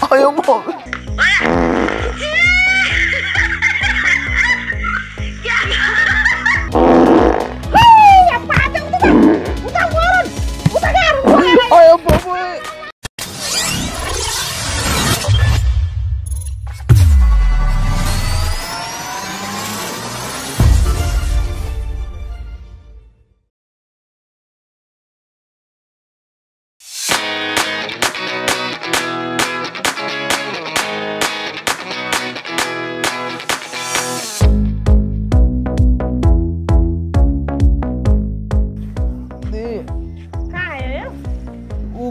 Ayo mami. Ayo mami.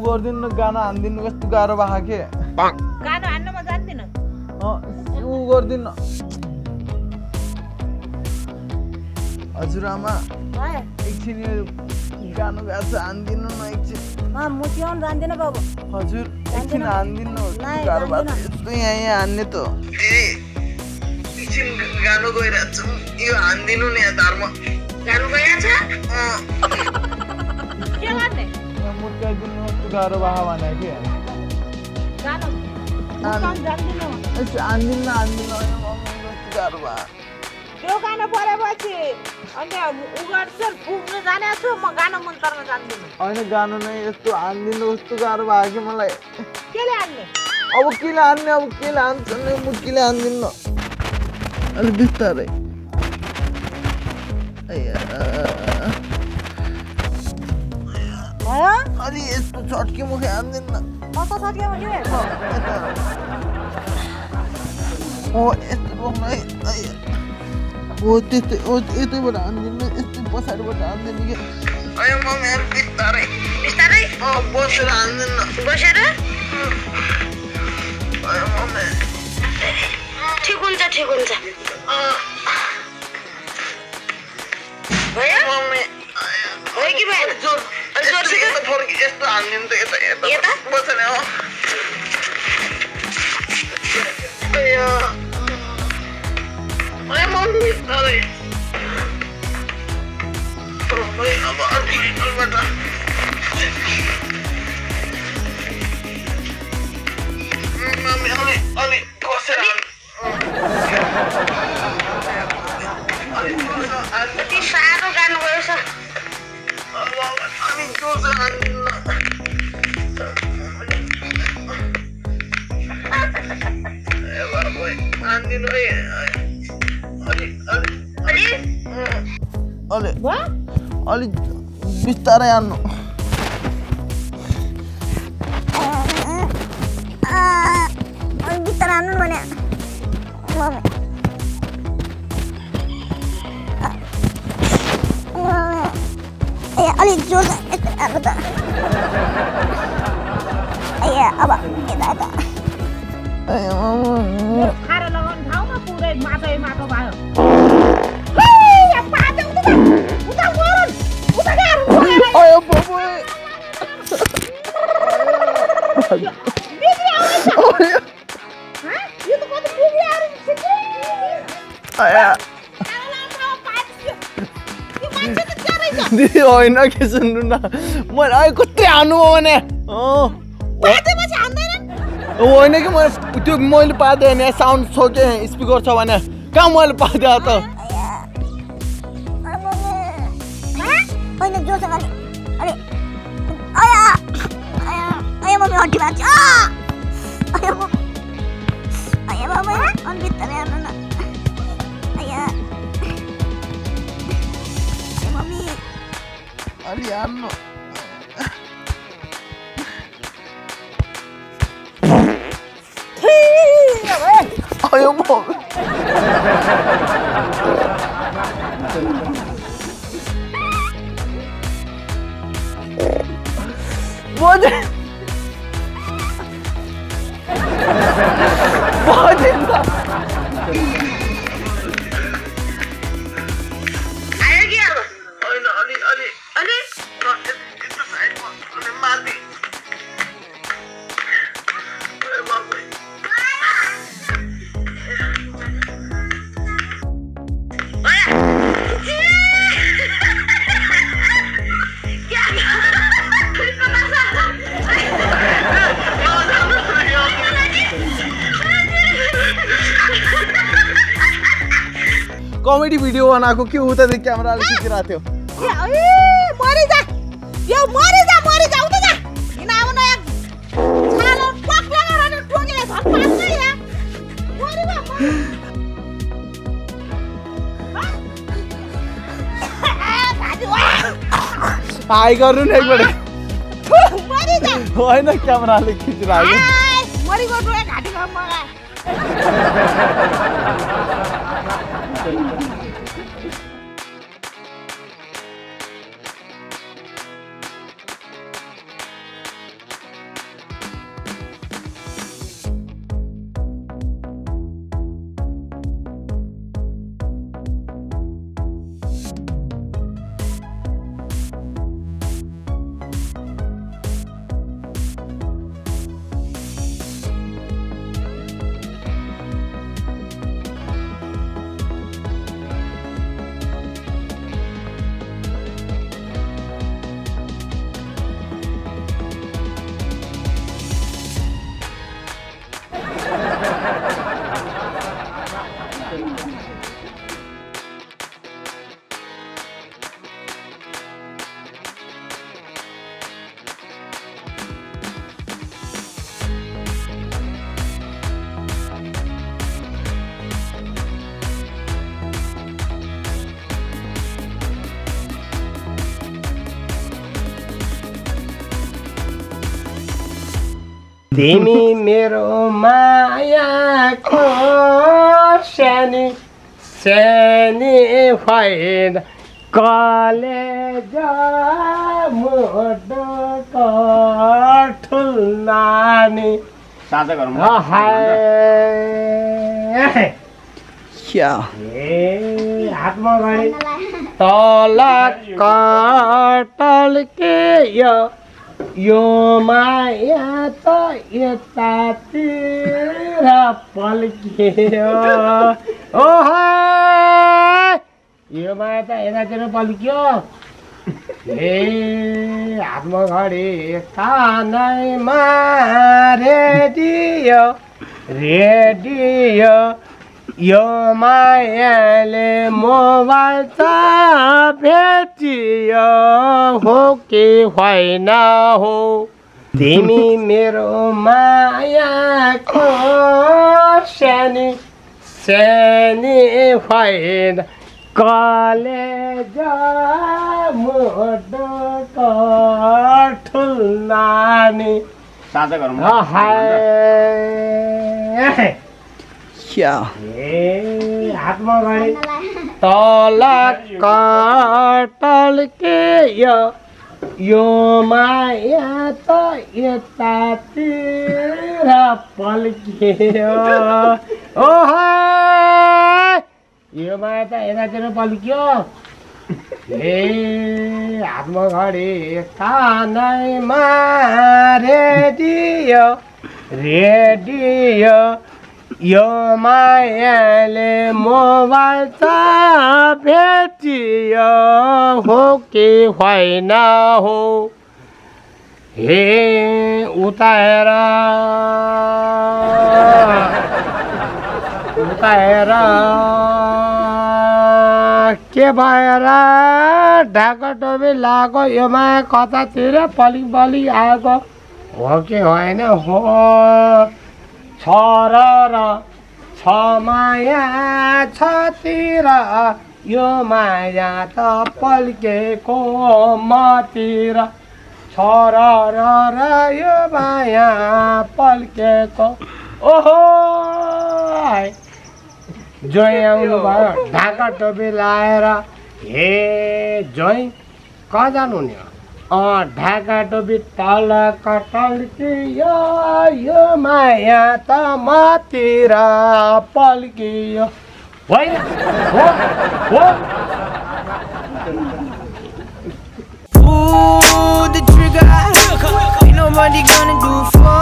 गर्दिनु गाना हान्दिनु कस्तो गाह्रो भा के गाना हान्न म जान्दिन उ गर्दिनु हजुरआमा एकछिन गाना गाछ हान्दिनु न एकछिन म क्याउन जान्दिन बाबु हजुर एकछिन हान्दिनु गाह्रो भा यस्तो यहाँ हान्ने त एकछिन गाना गइरहेछ यो हान्दिनु नि धर्म गाना गइरहेछ के गर्ने मुर्काइदिनु कस्तो गाह्रो भा भने के गाना जान्दिन हान्दिनु कस्तो गाह्रो भा त्यो गाना परेपछि अनि उ गर्छ पुग्न जाने छु म गाना मन पर्न जान्दिन हैन गाना नै यस्तो हान्दिनु कस्तो गाह्रो भा के मलाई केले हान्ने अब केले हान्ने हान्छ नि म केले हान्दिनु अलि बिस्तारै भयो अलि यस्तो छट्के मुखे हान्दिनु कस्तो छट्के मुखे ओ यस्तो बोक्नु है ओ यतैबाट हान्दिनु यस्तो पछाडिबाट हान्दिनु के अयो मम्मी बिस्तारै बिस्तारै बसेर हान्दिनु बसेर अयो मम्मी ठिक हुन्छ भयो मम्मी भयो कि भएन जोरसित फर्क यस्तो हान्दिनु त यता बसेर हो अयो मम्मी अरे अब अलबाट मम्मी अलि कसेर कति साह्रो गानु गयो छ अनि जोरसे हान्दिनु हान्दिनु है अलि बिस्तारै हान्नु बिस्तारै हान्नु भने अलिक जोर हान्नु त अब यता खाएर लगाउने ठाउँमा पुरै माटो भयो अयो बाबु दिदी होइन के सुन्नु न मैले अहिले कति हान्नु भने होइन कि त्यो मैले पाएको नि साउन्ड छोटे स्पिकर छ भने कहाँ मैले पाएको त अलि हान्नु अयो कमेडी भिडियो बनाएको के उता क्यामेराले खिचिरहेको थियो मरिजा यो मरिजा उता जा किन अब न एक छालो पक्ला गरेर टोकेले झट्टै या मरिबा हाई गर्नु न एकपल्ट मरिजा होइन क्यामेराले खिचिरहेको मरिगो टोके घाटीमा मगा तिमी मेरो मायाको सानी सानी फाइद कलेजा मुटुको ठुल्नानी साझा गरौँ क्या हातमा गरे तल कटल के यो माया त यतातिर पल्कियो ओहो यो माया त यतातिर पल्कियो हे हातमा घडी कानैमा रेडियो यो मायाले मोबाइल त भेटियो हो कि होइन हो तिमी मेरो मायाको सानी सानी फाइद कलेजा मुटुको ठुल्नानी साझा गरौँ क्या हातमा गरे तल कटल के यो माया त यतातिर पल्कियो ओहो यो माया त यतातिर पल्कियो हे हातमा घडी कानैमा रेडियो यो मायाले मोबाइल त भेटियो हो कि होइन हो हे उताएर के भएर ढाका टोपी लगाएको यो माया कतातिर पलिक आएको हो कि होइन हो छ माया छतिर यो माया त पल्केको मतिर छ यो माया पल्केको ओहो जोइ आउनु भयो ढाका टोपी लाएर हे जोइ कहाँ जानु नि ढाका टोपी तल कटल यो माया त मतिर पल्कियो होइन Pull the trigger, ain't nobody gonna do for